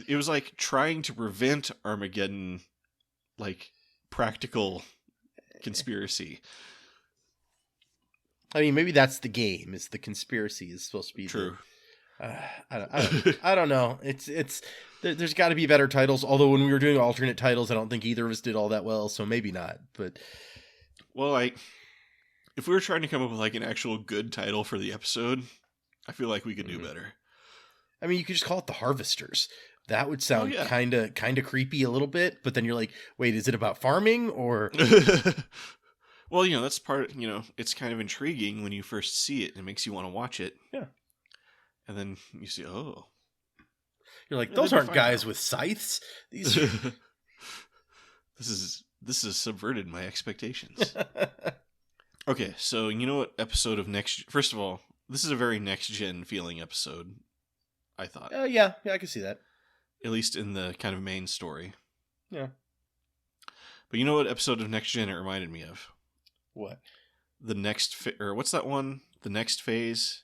It was like trying to prevent Armageddon, like practical conspiracy. I mean, maybe that's the game. Is the conspiracy is supposed to be true? I don't know. It's there's got to be better titles. Although when we were doing alternate titles, I don't think either of us did all that well. So maybe not. But well, if we were trying to come up with like an actual good title for the episode, I feel like we could do better. I mean, you could just call it The Harvesters. That would sound kind of creepy a little bit. But then you're like, wait, is it about farming or? Well, that's part. It's kind of intriguing when you first see it. It makes you want to watch it. Yeah. And then you see, oh. You're like, those aren't guys with scythes. These. This has subverted my expectations. Okay, so you know what episode of Next... First of all, this is a very next-gen feeling episode, I thought. Yeah, I can see that. At least in the kind of main story. Yeah. But you know what episode of Next Gen it reminded me of? What? The next... or what's that one? The Next Phase?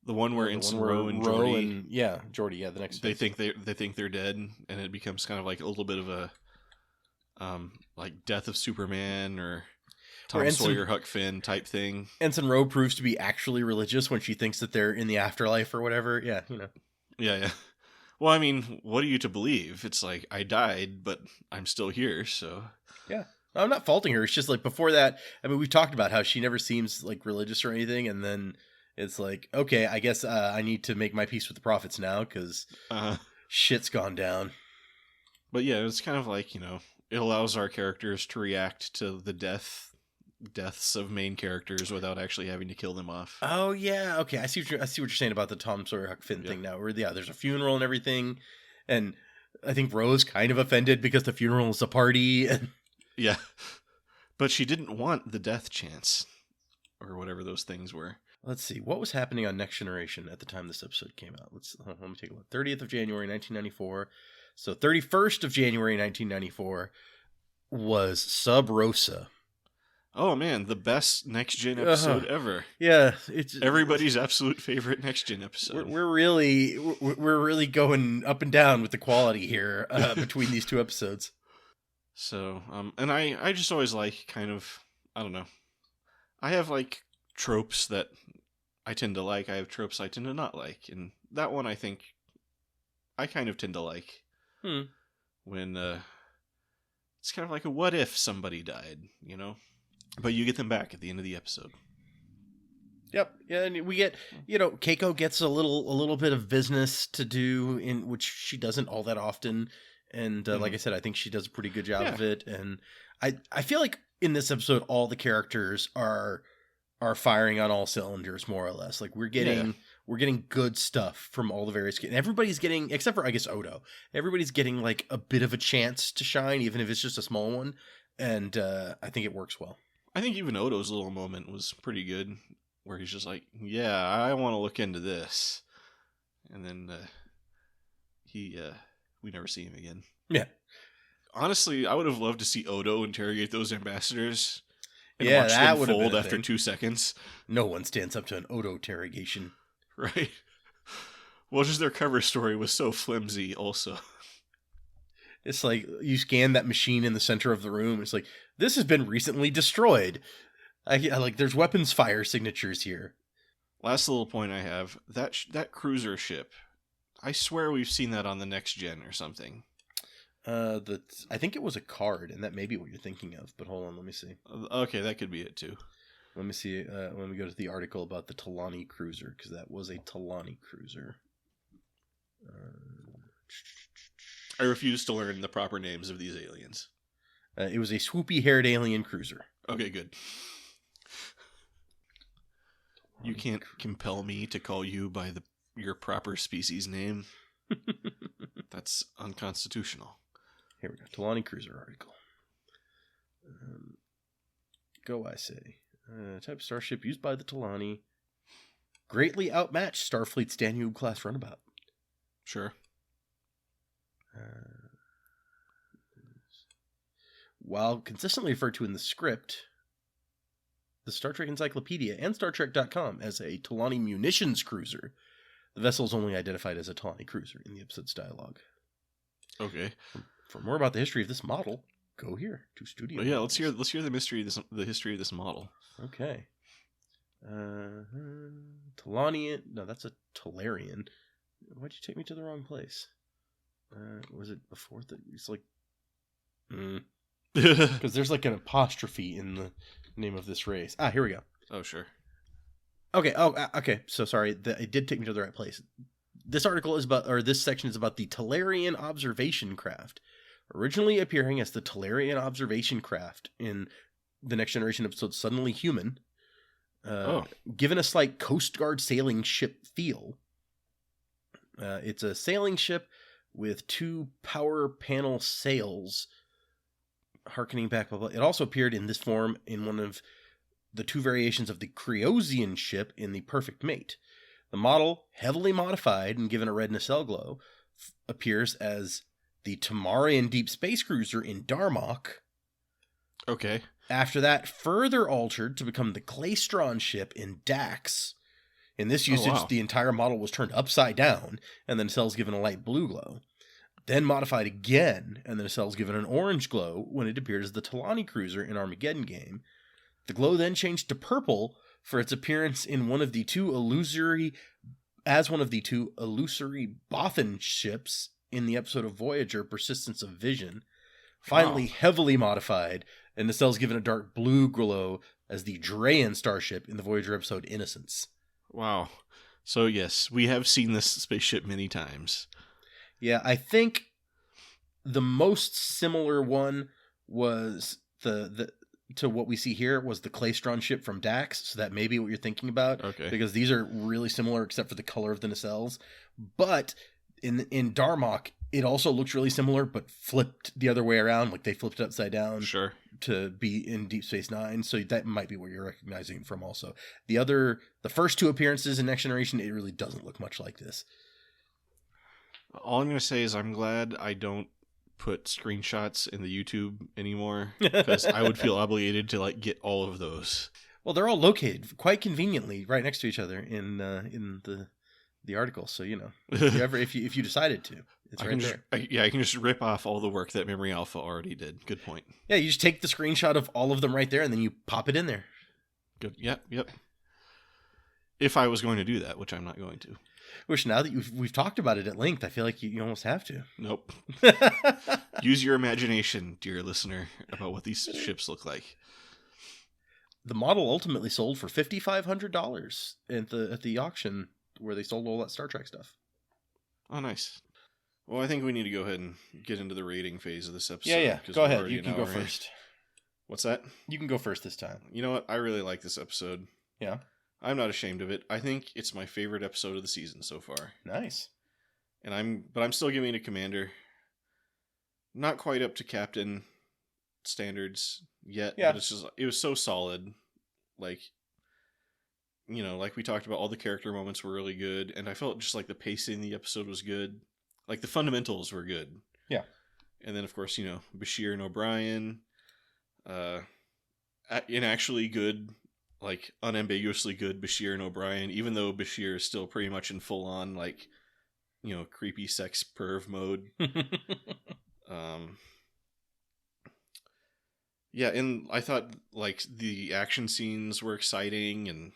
The one where Ensign Ro and Geordi... Geordi, yeah, the next they think they're dead, and it becomes kind of like a little bit of a... like Death of Superman or Tom Sawyer Huck Finn type thing. Ensign Ro proves to be actually religious when she thinks that they're in the afterlife or whatever. Yeah, Yeah. Well, I mean, what are you to believe? It's like, I died, but I'm still here, so... Yeah. I'm not faulting her. It's just like before that, I mean, we've talked about how she never seems like religious or anything, and then it's like, okay, I guess I need to make my peace with the prophets now because shit's gone down. But yeah, it's kind of like, it allows our characters to react to the deaths of main characters without actually having to kill them off. Oh yeah, okay. I see what you're saying about the Tom Sawyer Huck Finn thing now. Where there's a funeral and everything, and I think Rose kind of offended because the funeral is a party. And... Yeah, but she didn't want the death chance or whatever those things were. Let's see what was happening on Next Generation at the time this episode came out. Let me take a look. 30th of January 1994. So 31st of January 1994 was Sub Rosa. Oh man, the best Next Gen episode ever. Yeah, it's everybody's absolute favorite Next Gen episode. We're really going up and down with the quality here between these two episodes. So, and I just always like kind of, I don't know. I have like tropes that I tend to like. I have tropes I tend to not like, and that one I think I kind of tend to like. When it's kind of like a what if somebody died, but you get them back at the end of the episode. Yep. Yeah, and we get, Keiko gets a little bit of business to do in which she doesn't all that often, And like I said, I think she does a pretty good job Yeah. of it. And I feel like in this episode, all the characters are firing on all cylinders, more or less. Like we're getting good stuff from all the various. And everybody's getting, except for I guess Odo, everybody's getting like a bit of a chance to shine, even if it's just a small one. And I think it works well. I think even Odo's little moment was pretty good, where he's just like, "Yeah, I want to look into this," and then we never see him again. Yeah. Honestly, I would have loved to see Odo interrogate those ambassadors and Yeah, watch that them would have fold been a after thing. 2 seconds. No one stands up to an Odo interrogation. Right? Well, just their cover story was so flimsy also. It's like you scan that machine in the center of the room. It's like, this has been recently destroyed. I like, there's weapons fire signatures here. Last little point I have, that cruiser ship, I swear we've seen that on the Next Gen or something. I think it was a card, and that may be what you're thinking of. But hold on, let me see. Okay, that could be it too. Let me see. Let me go to the article about the Talani cruiser, because that was a Talani cruiser. I refuse to learn the proper names of these aliens. It was a swoopy-haired alien cruiser. Okay, good. You can't compel me to call you by your proper species name. That's unconstitutional. Here we go. Talani cruiser article. Go, I say. Type of starship used by the Talani. Greatly outmatched Starfleet's Danube-class runabout. Sure. While consistently referred to in the script, the Star Trek Encyclopedia and StarTrek.com as a Talani munitions cruiser, the vessel is only identified as a Talani cruiser in the episode's dialogue. Okay. For more about the history of this model, go here to Studio. Well, yeah, let's hear the history of this model. Okay. Talanian. No, that's a Talarian. Why'd you take me to the wrong place? Was it before that? It's like, because there's like an apostrophe in the name of this race. Here we go. Oh, sure. Okay. Okay. So sorry. It did take me to the right place. This article is about, or this section is about the Talarian observation craft, originally appearing as the Talarian observation craft in the Next Generation episode "Suddenly Human." Given a slight Coast Guard sailing ship feel, it's a sailing ship with 2 power panel sails, harkening back. Blah, blah. It also appeared in this form in one of the 2 variations of the Creosian ship in The Perfect Mate. The model, heavily modified and given a red nacelle glow, appears as the Tamarian deep space cruiser in Darmok. Okay. After that, further altered to become the Claystron ship in Dax. In this usage, the entire model was turned upside down, and the nacelles given a light blue glow. Then modified again, and the nacelles given an orange glow when it appeared as the Talani cruiser in Armageddon game. The glow then changed to purple for its appearance in one of the two illusory Bothan ships in the episode of Voyager, Persistence of Vision. Finally, heavily modified, and nacelles given a dark blue glow as the Drayan starship in the Voyager episode Innocence. Wow. So yes, we have seen this spaceship many times. Yeah, I think the most similar one was to what we see here was the Claystron ship from Dax, so that may be what you're thinking about. Okay. Because these are really similar except for the color of the nacelles. But in Darmok, it also looks really similar, but flipped the other way around, like they flipped it upside down. Sure. To be in Deep Space Nine, so that might be where you're recognizing it from also. The first 2 appearances in Next Generation, it really doesn't look much like this. All I'm going to say is I'm glad I don't put screenshots in the YouTube anymore, because I would feel obligated to like get all of those. Well, they're all located quite conveniently right next to each other in the article, so if you decided to, it's right there. I can just rip off all the work that Memory Alpha already did. Good point. Yeah, you just take the screenshot of all of them right there, and then you pop it in there. Good. Yep. If I was going to do that, which I'm not going to. Which now that we've talked about it at length, I feel like you almost have to. Nope. Use your imagination, dear listener, about what these ships look like. The model ultimately sold for $5,500 at the auction where they sold all that Star Trek stuff. Oh, nice. Well, I think we need to go ahead and get into the rating phase of this episode. Yeah. 'cause Go we're ahead. already You an can go hour in. first. What's that? You can go first this time. You know what? I really like this episode. Yeah. I'm not ashamed of it. I think it's my favorite episode of the season so far. Nice. And I'm still giving it a Commander. Not quite up to Captain standards yet, Yeah. but it was so solid. Like, you know, like we talked about, all the character moments were really good, and I felt just like the pacing in the episode was good. Like the fundamentals were good. Yeah. And then of course, you know, Bashir and O'Brien, in actually good, like unambiguously good Bashir and O'Brien, even though Bashir is still pretty much in full on, like, you know, creepy sex perv mode. Yeah, and I thought like the action scenes were exciting, and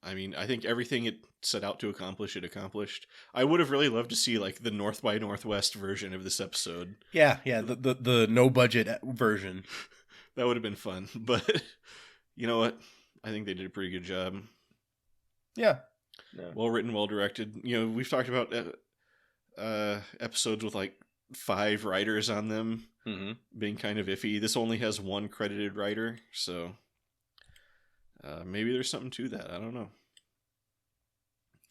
I mean, I think everything it set out to accomplish, it accomplished. I would have really loved to see like the North by Northwest version of this episode. Yeah, the no budget version. That would have been fun, but you know what? I think they did a pretty good job. Yeah. Well written, well directed. You know, we've talked about episodes with like 5 writers on them being kind of iffy. This only has 1 credited writer, so maybe there's something to that. I don't know.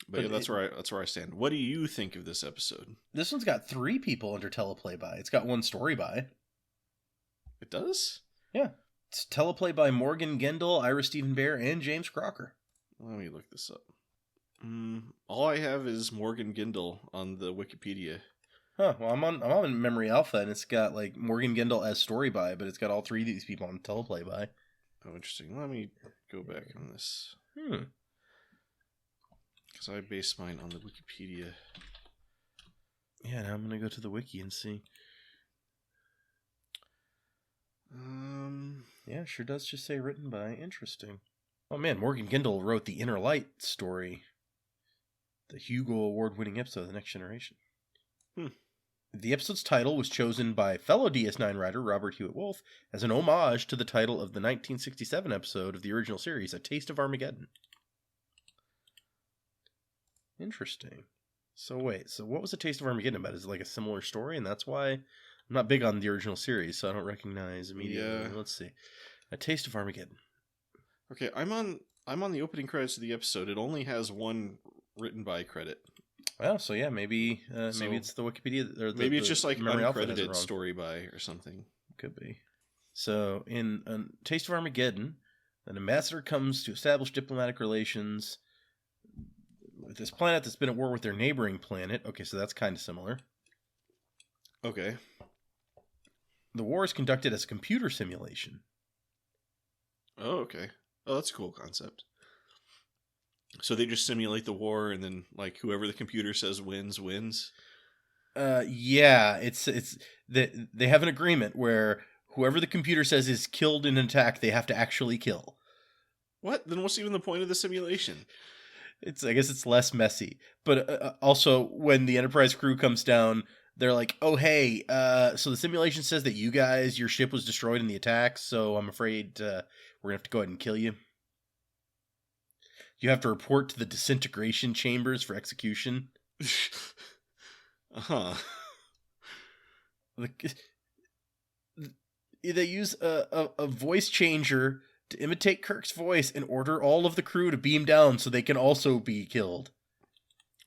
But yeah, that's where I stand. What do you think of this episode? This one's got 3 people under teleplay by. It's got 1 story by. It does? Yeah. It's teleplay by Morgan Gendel, Ira Stephen Bear, and James Crocker. Let me look this up. All I have is Morgan Gendel on the Wikipedia. Huh. Well, I'm on Memory Alpha, and it's got like Morgan Gendel as story by, but it's got all 3 of these people on teleplay by. Oh, interesting. Let me go back on this. Because I based mine on the Wikipedia. Yeah, now I'm going to go to the wiki and see. Yeah, sure does just say written by. Interesting. Oh man, Morgan Gendel wrote the Inner Light story. The Hugo Award-winning episode of The Next Generation. The episode's title was chosen by fellow DS9 writer Robert Hewitt Wolf as an homage to the title of the 1967 episode of the original series, A Taste of Armageddon. Interesting. So wait, what was A Taste of Armageddon about? Is it like a similar story, and that's why I'm not big on the original series, so I don't recognize immediately. Yeah. Let's see. A Taste of Armageddon. Okay, I'm on the opening credits of the episode. It only has 1 written by credit. Well, so yeah, maybe it's the Wikipedia, or maybe it's just like Memory Alpha has it uncredited wrong. story by or something. Could be. So in Taste of Armageddon, an ambassador comes to establish diplomatic relations with this planet that's been at war with their neighboring planet. Okay, so that's kind of similar. Okay. The war is conducted as a computer simulation. Oh, okay. Oh, that's a cool concept. So they just simulate the war, and then like whoever the computer says wins. Yeah, it's they have an agreement where whoever the computer says is killed in an attack, they have to actually kill. What? Then what's even the point of the simulation? I guess it's less messy. But also, when the Enterprise crew comes down, they're like, "Oh, hey, so the simulation says that your ship was destroyed in the attack, so I'm afraid we're gonna have to go ahead and kill you. You have to report to the disintegration chambers for execution." They use a voice changer to imitate Kirk's voice and order all of the crew to beam down so they can also be killed.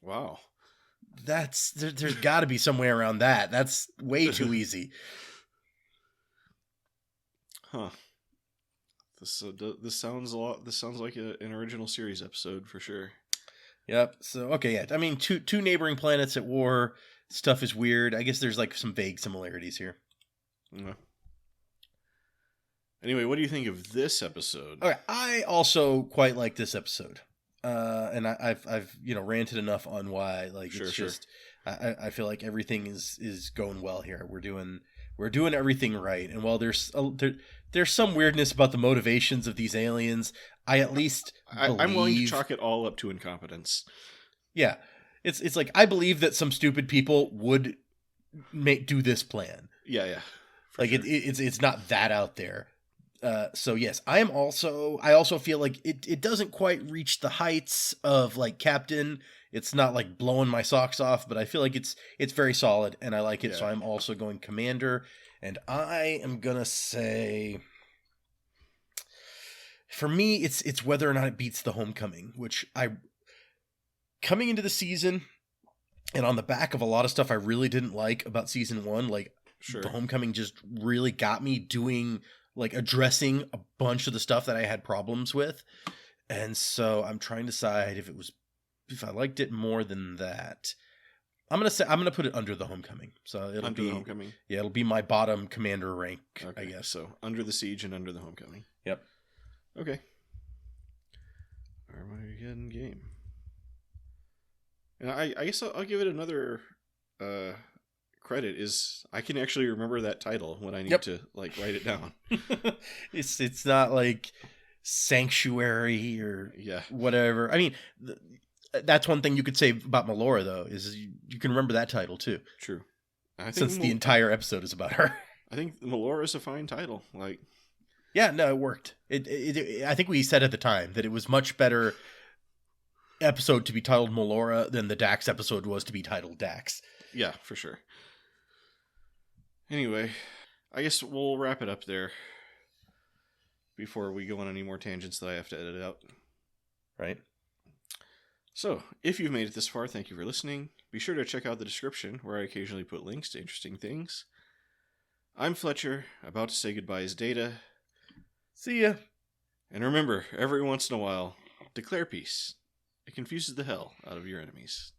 Wow. There's got to be some way around that. That's way too easy. Huh. This sounds like an original series episode for sure. Yep. So okay, yeah. I mean, two neighboring planets at war. Stuff is weird. I guess there's like some vague similarities here. Yeah. Anyway, what do you think of this episode? Okay, I also quite like this episode. And I've ranted enough on why. Like, Sure. just I feel like everything is going well here. We're doing everything right. And while there's some weirdness about the motivations of these aliens, I at least I'm willing to chalk it all up to incompetence. Yeah, it's like I believe that some stupid people would do this plan. Yeah. Like sure. It's not that out there. So yes, I also feel like it doesn't quite reach the heights of like Captain. It's not like blowing my socks off, but I feel like it's very solid and I like it. So Yeah. I'm also going Commander, and I am gonna say, for me, it's whether or not it beats the Homecoming, which I, coming into the season and on the back of a lot of stuff I really didn't like about season one, like Sure. the Homecoming just really got me doing, like, addressing a bunch of the stuff that I had problems with. And so I'm trying to decide if I liked it more than that. I'm gonna put it under the Homecoming. So it'll Under be the Homecoming. Yeah, it'll be my bottom Commander rank, Okay, I guess. so Under the Siege and Under the Homecoming. Yep. Okay. Armageddon game. And I guess I'll give it another credit is I can actually remember that title when I need to like write it down. It's not like Sanctuary or whatever. I mean, that's one thing you could say about Melora, though, is you can remember that title too. True. Since the entire episode is about her. I think Melora is a fine title. Like, yeah, no, it worked. I think we said at the time that it was much better episode to be titled Melora than the Dax episode was to be titled Dax. Yeah, for sure. Anyway, I guess we'll wrap it up there before we go on any more tangents that I have to edit out. Right. So, if you've made it this far, thank you for listening. Be sure to check out the description where I occasionally put links to interesting things. I'm Fletcher, about to say goodbye as Data. See ya. And remember, every once in a while, declare peace. It confuses the hell out of your enemies.